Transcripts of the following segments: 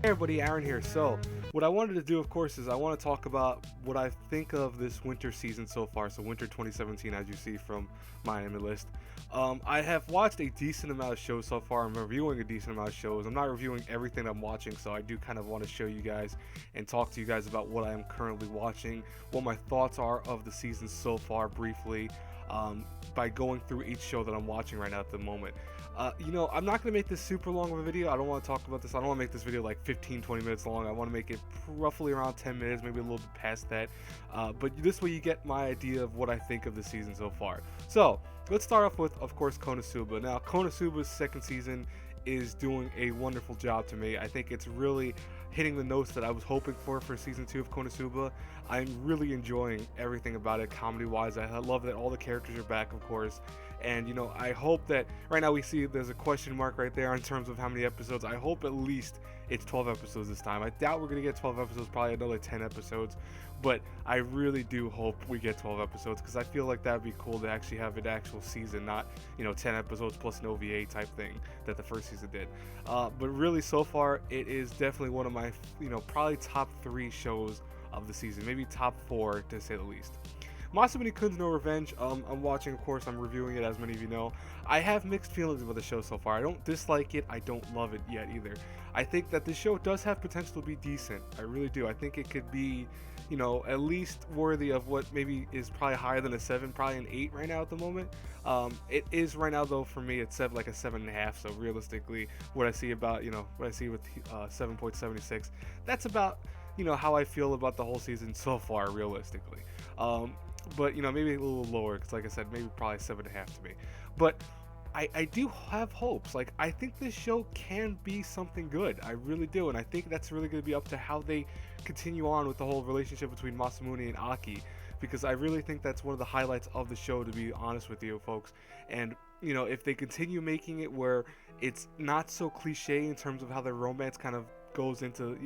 Hey everybody, Aaron here. So, what I wanted to do, of course, is I want to talk about what I think of this winter season so far. So, winter 2017, as you see from my anime list. I have watched a decent amount of shows so far. I'm reviewing a decent amount of shows. I'm not reviewing everything I'm watching, so I do kind of want to show you guys and talk to you guys about what I am currently watching, what my thoughts are of the season so far, briefly, by going through each show that I'm watching right now at the moment. I'm not going to make this super long of a video. I don't want to talk about this. I don't want to make this video like 15-20 minutes long. I want to make it roughly around 10 minutes, maybe a little bit past that. But this way you get my idea of what I think of the season so far. So, let's start off with, of course, Konosuba. Now, Konosuba's second season is doing a wonderful job to me. I think it's really hitting the notes that I was hoping for season 2 of Konosuba. I'm really enjoying everything about it comedy-wise. I love that all the characters are back, of course. And, I hope that right now we see there's a question mark right there in terms of how many episodes. I hope at least it's 12 episodes this time. I doubt we're going to get 12 episodes, probably another 10 episodes. But I really do hope we get 12 episodes because I feel like that would be cool to actually have an actual season, not, 10 episodes plus an OVA type thing that the first season did. But really, so far, it is definitely one of my, probably top 3 shows of the season, maybe top 4 to say the least. Masamune Kun's No Revenge, I'm watching, of course, I'm reviewing it, as many of you know. I have mixed feelings about the show so far. I don't dislike it, I don't love it yet either. I think that this show does have potential to be decent, I really do. I think it could be, at least worthy of what maybe is probably higher than a 7, probably an 8 right now at the moment. It is right now, though, for me, it's like a 7.5, so realistically, what I see about, what I see with 7.76, that's about, how I feel about the whole season so far, realistically. But maybe a little lower because, like I said, maybe probably 7.5 to me. But I do have hopes. Like, I think this show can be something good. I really do, and I think that's really going to be up to how they continue on with the whole relationship between Masamune and Aki, because I really think that's one of the highlights of the show, to be honest with you folks. And if they continue making it where it's not so cliche in terms of how their romance kind of goes into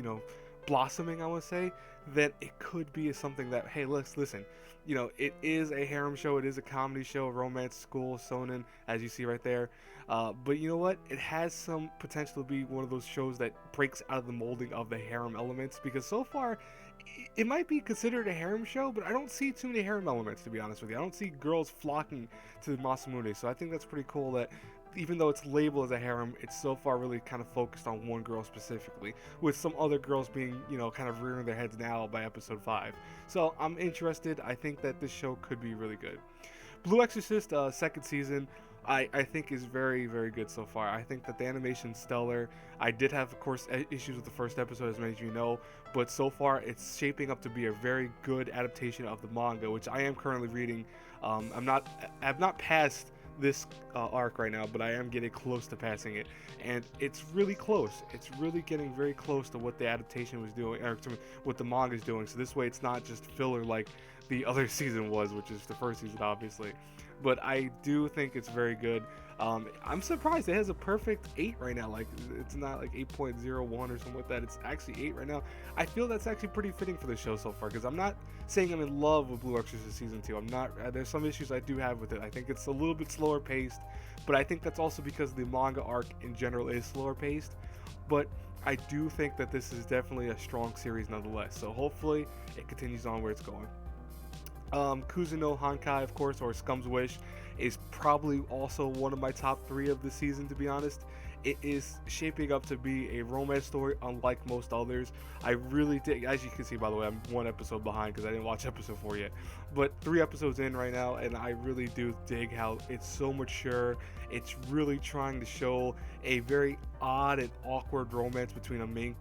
blossoming, I want to say, then it could be something that, hey, listen, it is a harem show, it is a comedy show, romance, school, shonen, as you see right there. But you know what? It has some potential to be one of those shows that breaks out of the molding of the harem elements, because so far, it might be considered a harem show, but I don't see too many harem elements, to be honest with you. I don't see girls flocking to Masamune, so I think that's pretty cool that even though it's labeled as a harem, it's so far really kind of focused on one girl specifically, with some other girls being, kind of rearing their heads now by episode 5. So I'm interested. I think that this show could be really good. Blue Exorcist, second season, I think is very, very good so far. I think that the animation's stellar. I did have, of course, issues with the first episode, as many of you know, but so far it's shaping up to be a very good adaptation of the manga, which I am currently reading. I've not passed this arc right now, but I am getting close to passing it, and it's really close. It's really getting very close to what the adaptation was doing, or to what the manga is doing. So this way, it's not just filler like the other season was, which is the first season, obviously. But I do think it's very good. I'm surprised it has a perfect 8 right now. Like, it's not like 8.01 or something like that. It's actually 8 right now. I feel that's actually pretty fitting for the show so far, because I'm not saying I'm in love with Blue Exorcist season 2. I'm not. There's some issues I do have with it. I think it's a little bit slower paced, but I think that's also because the manga arc in general is slower paced. But I do think that this is definitely a strong series nonetheless. So hopefully it continues on where it's going. Kuzuno Hankai, of course, or Scum's Wish, is probably also one of my top 3 of the season, to be honest. It is shaping up to be a romance story unlike most others. I really dig, as you can see, by the way, I'm 1 episode behind because I didn't watch episode 4 yet. But 3 episodes in right now, and I really do dig how it's so mature. It's really trying to show a very odd and awkward romance between a main,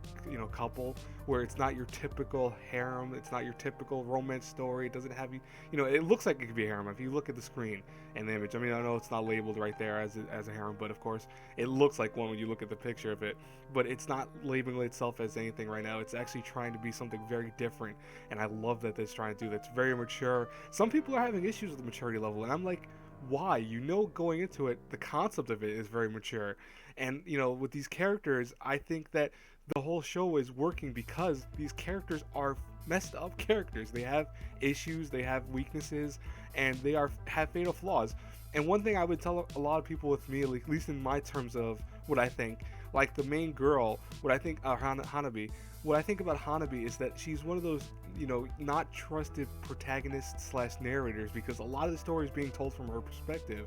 couple, where it's not your typical harem, it's not your typical romance story. It doesn't have it looks like it could be a harem if you look at the screen and the image. I mean, I know it's not labeled right there as a harem, but of course it looks like one when you look at the picture of it. But it's not labeling itself as anything right now. It's actually trying to be something very different, and I love that it's trying to do that. It's very mature. Some people are having issues with the maturity level, and I'm like, why? Going into it, the concept of it is very mature. And with these characters, I think that the whole show is working because these characters are messed up characters. They have issues, they have weaknesses, and they have fatal flaws. And one thing I would tell a lot of people with me, at least in my terms of what I think, Like the main girl, what I think, Hanabi, what I think about Hanabi is that she's one of those, not trusted protagonists slash narrators, because a lot of the story is being told from her perspective,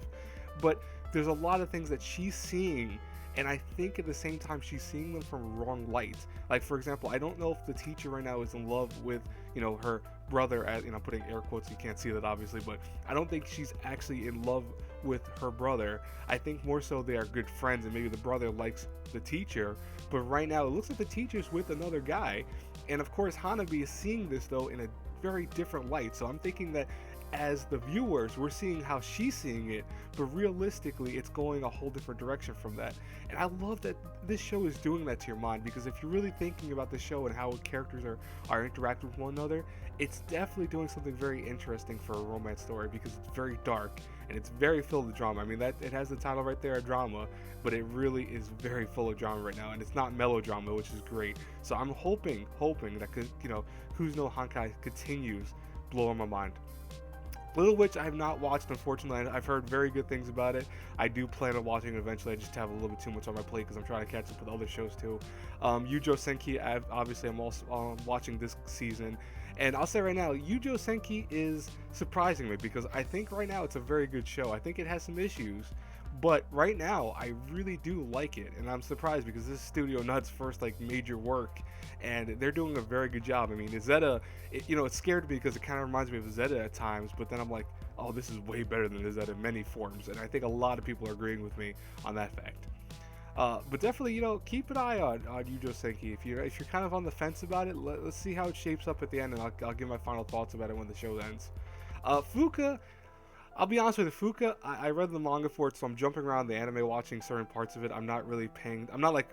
but there's a lot of things that she's seeing, and I think at the same time she's seeing them from a wrong light. Like for example, I don't know if the teacher right now is in love with, her brother, as putting air quotes, you can't see that obviously, but I don't think she's actually in love with her brother. I think more so they are good friends, and maybe the brother likes the teacher, but right now it looks like the teacher's with another guy. And of course Hanabi is seeing this though in a very different light, so I'm thinking that as the viewers, we're seeing how she's seeing it, but realistically, it's going a whole different direction from that. And I love that this show is doing that to your mind, because if you're really thinking about the show and how characters are interacting with one another, it's definitely doing something very interesting for a romance story, because it's very dark and it's very filled with drama. I mean, that it has the title right there, drama, but it really is very full of drama right now, and it's not melodrama, which is great. So I'm hoping that Who's No Honkai continues blowing my mind. Little Witch I have not watched, unfortunately. I've heard very good things about it. I do plan on watching it eventually. I just have a little bit too much on my plate because I'm trying to catch up with other shows too. Yujo Senki, I'm also watching this season. And I'll say right now, Yujo Senki is surprising me, because I think right now it's a very good show. I think it has some issues, but right now I really do like it, and I'm surprised because this is Studio Nut's first major work, and they're doing a very good job. I mean, Izetta, it scared me because it kind of reminds me of Izetta at times, but then I'm like, oh, this is way better than Izetta in many forms, and I think a lot of people are agreeing with me on that fact. But definitely, keep an eye on Yujo Senki. If you're kind of on the fence about it, let's see how it shapes up at the end, and I'll give my final thoughts about it when the show ends. Fuka, I'll be honest with you, Fuka, I read the manga for it, so I'm jumping around the anime watching certain parts of it. I'm not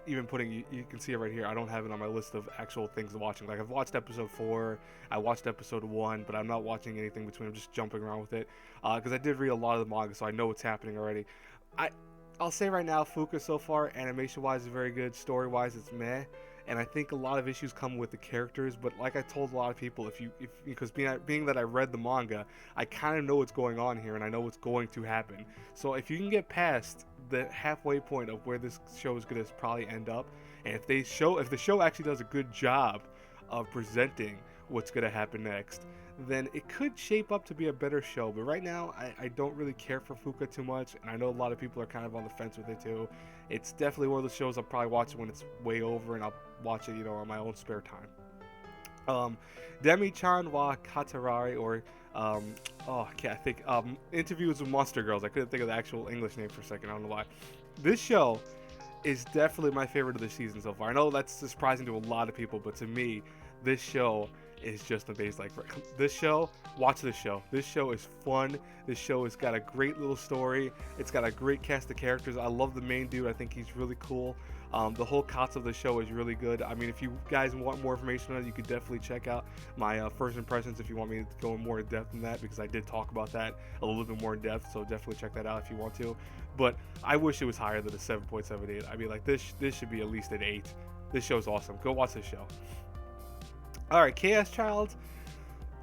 even putting, you can see it right here, I don't have it on my list of actual things watching. Like, I've watched episode 4, I watched episode 1, but I'm not watching anything between, I'm just jumping around with it, because I did read a lot of the manga, so I know what's happening already. I'll say right now, Fuka so far, animation-wise, is very good. Story-wise, it's meh. And I think a lot of issues come with the characters. But like I told a lot of people, because being that I read the manga, I kind of know what's going on here, and I know what's going to happen. So if you can get past the halfway point of where this show is going to probably end up, and if the show actually does a good job of presenting what's going to happen next, then it could shape up to be a better show. But right now, I don't really care for Fuka too much, and I know a lot of people are kind of on the fence with it too. It's definitely one of the shows I'll probably watch when it's way over, and I'll watch it, on my own spare time. Demi-chan wa Katarari, or I can't think. Interviews with Monster Girls. I couldn't think of the actual English name for a second. I don't know why. This show is definitely my favorite of the season so far. I know that's surprising to a lot of people, but to me, this show is just amazing. Watch this show. This show is fun. This show has got a great little story. It's got a great cast of characters. I love the main dude. I think he's really cool. The whole cast of the show is really good. I mean, if you guys want more information on it, you could definitely check out my first impressions if you want me to go more in depth than that, because I did talk about that a little bit more in depth, so definitely check that out if you want to. But I wish it was higher than a 7.78. I mean, this should be at least an 8. This show's awesome. Go watch this show. Alright, Chaos Child,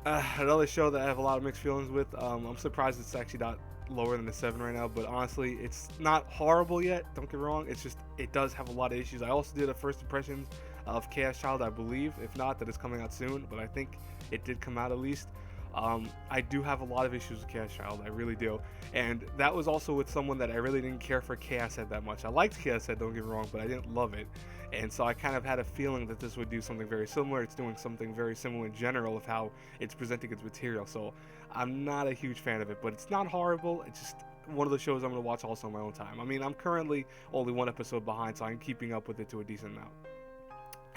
another show that I have a lot of mixed feelings with. I'm surprised it's actually not lower than a 7 right now, but honestly, it's not horrible yet, don't get me wrong. It's just, it does have a lot of issues. I also did a first impressions of Chaos Child, I believe. If not, that it's coming out soon, but I think it did come out at least. I do have a lot of issues with Chaos Child, I really do. And that was also with someone that I really didn't care for Chaos Head that much. I liked Chaos Head, don't get me wrong, but I didn't love it. And so I kind of had a feeling that this would do something very similar. It's doing something very similar in general of how it's presenting its material. So I'm not a huge fan of it, but it's not horrible. It's just one of the shows I'm going to watch also on my own time. I mean, I'm currently only 1 episode behind, so I'm keeping up with it to a decent amount.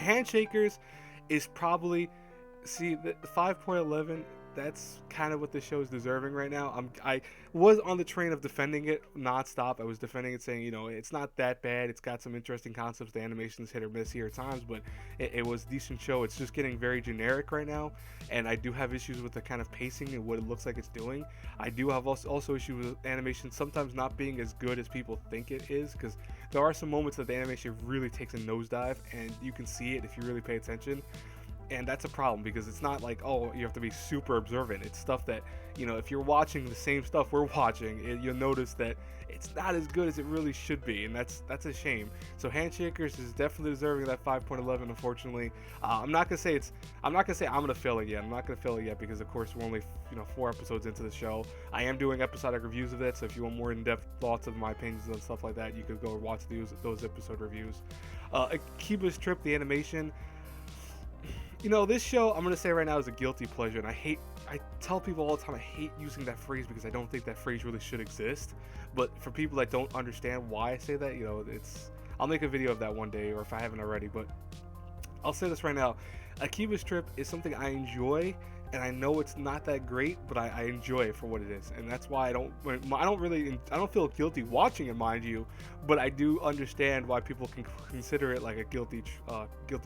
Handshakers is probably, the 5.11, that's kind of what the show is deserving right now. I was on the train of defending it nonstop. I was defending it, saying, it's not that bad. It's got some interesting concepts. The animation's hit or miss here at times, but it was a decent show. It's just getting very generic right now, and I do have issues with the kind of pacing and what it looks like it's doing. I do have also issues with animation sometimes not being as good as people think it is, because there are some moments that the animation really takes a nosedive, and you can see it if you really pay attention. and that's a problem because it's not like, oh, you have to be super observant. It's stuff that, if you're watching the same stuff we're watching, you'll notice that it's not as good as it really should be, and that's a shame. So Handshakers is definitely deserving of that 5.11. Unfortunately, I'm not gonna say I'm gonna fail it yet. I'm not gonna fail it yet because of course we're only 4 episodes into the show. I am doing episodic reviews of it, so if you want more in-depth thoughts of my opinions and stuff like that, you could go watch those episode reviews. Akiba's Trip, the animation. This show, I'm going to say right now, is a guilty pleasure, and I tell people all the time I hate using that phrase because I don't think that phrase really should exist, but for people that don't understand why I say that, I'll make a video of that one day, or if I haven't already, but I'll say this right now. Akiba's Trip is something I enjoy, and I know it's not that great, but I enjoy it for what it is, and that's why I don't feel guilty watching it, mind you, but I do understand why people can consider it like a guilty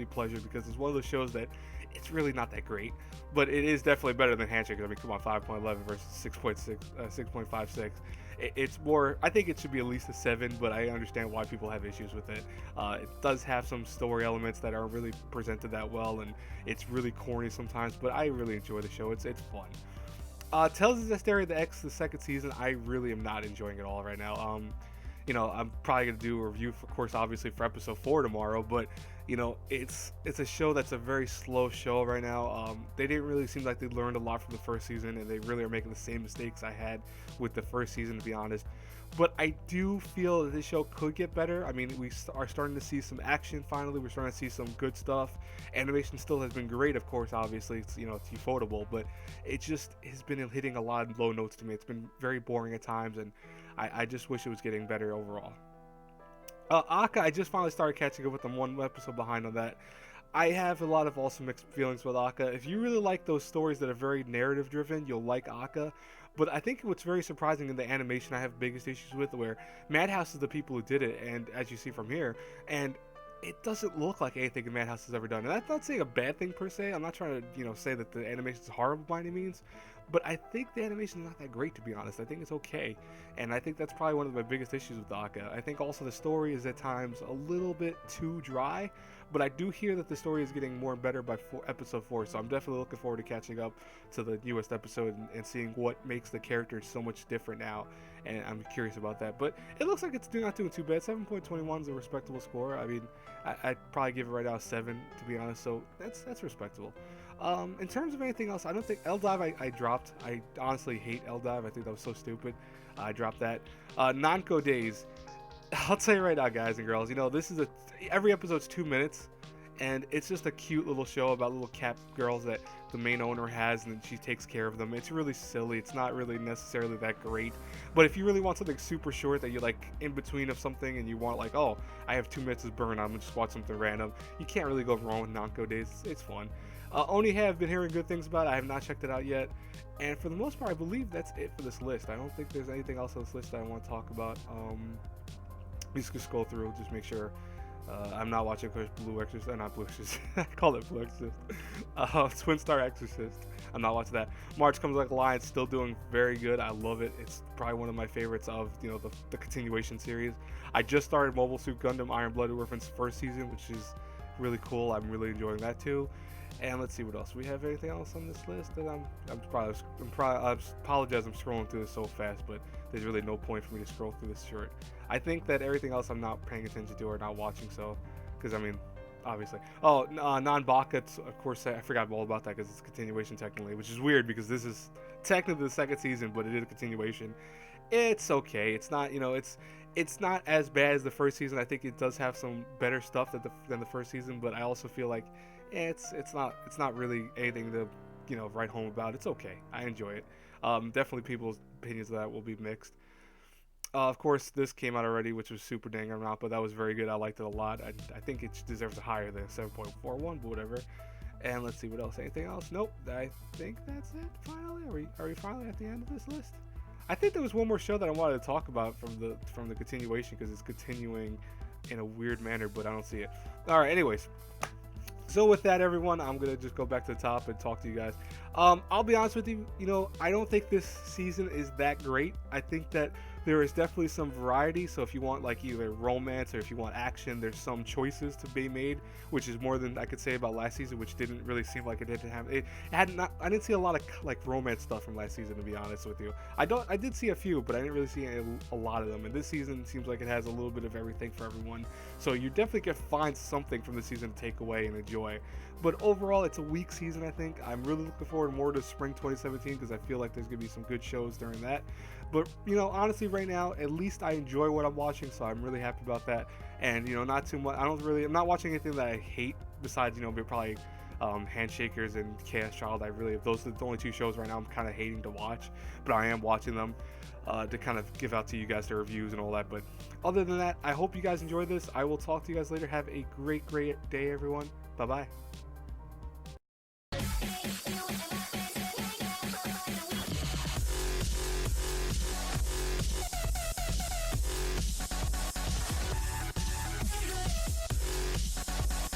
pleasure, because it's one of those shows that it's really not that great, but it is definitely better than Handshake. I mean, come on, 5.11 versus 6.56. It's more. I think it should be at least a 7, but I understand why people have issues with it. It does have some story elements that aren't really presented that well, and it's really corny sometimes. But I really enjoy the show. It's fun. Tales of Zestiria, the second season, I really am not enjoying it all right now. I'm probably gonna do a review, of course, obviously for episode 4 tomorrow, but it's a show that's a very slow show right now. They didn't really seem like they learned a lot from the first season, and they really are making the same mistakes I had with the first season, to be honest. But I do feel that this show could get better. I mean, we are starting to see some action finally. We're starting to see some good stuff. Animation still has been great, of course, obviously. It's ufotable, but it just has been hitting a lot of low notes to me. It's been very boring at times, and I just wish it was getting better overall. Aka, I just finally started catching up with them, 1 episode behind on that. I have a lot of also mixed feelings with Aka. If you really like those stories that are very narrative driven, you'll like Aka. But I think what's very surprising in the animation I have biggest issues with, where Madhouse is the people who did it, and as you see from here, and it doesn't look like anything Madhouse has ever done. And that's not saying a bad thing per se. I'm not trying to, say that the animation is horrible by any means. But I think the animation is not that great, to be honest. I think it's okay. And I think that's probably one of my biggest issues with Aka. I think also the story is at times a little bit too dry. But I do hear that the story is getting more and better by episode 4. So I'm definitely looking forward to catching up to the newest episode and seeing what makes the characters so much different now. And I'm curious about that. But it looks like it's not doing too bad. 7.21 is a respectable score. I mean, I'd probably give it right now a 7, to be honest. So that's respectable. In terms of anything else, I don't think Eldive I dropped. I honestly hate Eldive. I think that was so stupid. I dropped that. Nanko Days. I'll tell you right now, guys and girls, every episode's 2 minutes, and it's just a cute little show about little cat girls that the main owner has, and she takes care of them. It's really silly. It's not really necessarily that great. But if you really want something super short that you like in between of something, and you want like, oh, I have 2 minutes to burn, I'm gonna just watch something random, you can't really go wrong with Nanko Days. It's fun. Only have been hearing good things about it. I have not checked it out yet. And for the most part, I believe that's it for this list. I don't think there's anything else on this list that I want to talk about. We just scroll through, just make sure. I'm not watching Blue Exorcist. Not Blue Exorcist. I call it Blue Exorcist. Twin Star Exorcist. I'm not watching that. March Comes Like a Lion, still doing very good. I love it. It's probably one of my favorites of the continuation series. I just started Mobile Suit Gundam Iron Blooded Orphan's first season, which is really cool. I'm really enjoying that too. And let's see what else. We have anything else on this list that I apologize. I'm scrolling through this so fast, but there's really no point for me to scroll through this short. I think that everything else I'm not paying attention to or not watching. So, because I mean, obviously. Oh, Non-Baka. Of course, I forgot all about that because it's a continuation technically, which is weird because this is technically the second season, but it is a continuation. It's okay. It's not, it's not as bad as the first season. I think it does have some better stuff than the first season, but I also feel like it's not really anything to write home about. It's okay. I enjoy it. Definitely people's opinions of that will be mixed. Of course, this came out already, which was super dang not, but that was very good. I liked it a lot. I think it deserves a higher than 7.41, but whatever. And let's see what else. Anything else? Nope. I think that's it. Finally, are we finally at the end of this list? I think there was one more show that I wanted to talk about from the continuation because it's continuing in a weird manner, but I don't see it. All right. Anyways. So with that, everyone, I'm going to just go back to the top and talk to you guys. I'll be honest with you. You know, I don't think this season is that great. I think that there is definitely some variety. So if you want like either romance or if you want action, there's some choices to be made, which is more than I could say about last season, which didn't really seem like it didn't have. It had not. I didn't see a lot of like romance stuff from last season, to be honest with you. I did see a few, but I didn't really see a lot of them. And this season seems like it has a little bit of everything for everyone. So you definitely can find something from the season to take away and enjoy. But overall, it's a weak season, I think. I'm really looking forward more to spring 2017 because I feel like there's going to be some good shows during that. But, you know, honestly, right now, at least I enjoy what I'm watching, so I'm really happy about that. And, you know, not too much. I'm not watching anything that I hate besides, you know, probably Handshakers and Chaos Child. Those are the only two shows right now I'm kind of hating to watch, but I am watching them to kind of give out to you guys the reviews and all that. But other than that, I hope you guys enjoyed this. I will talk to you guys later. Have a great day, everyone. Bye bye.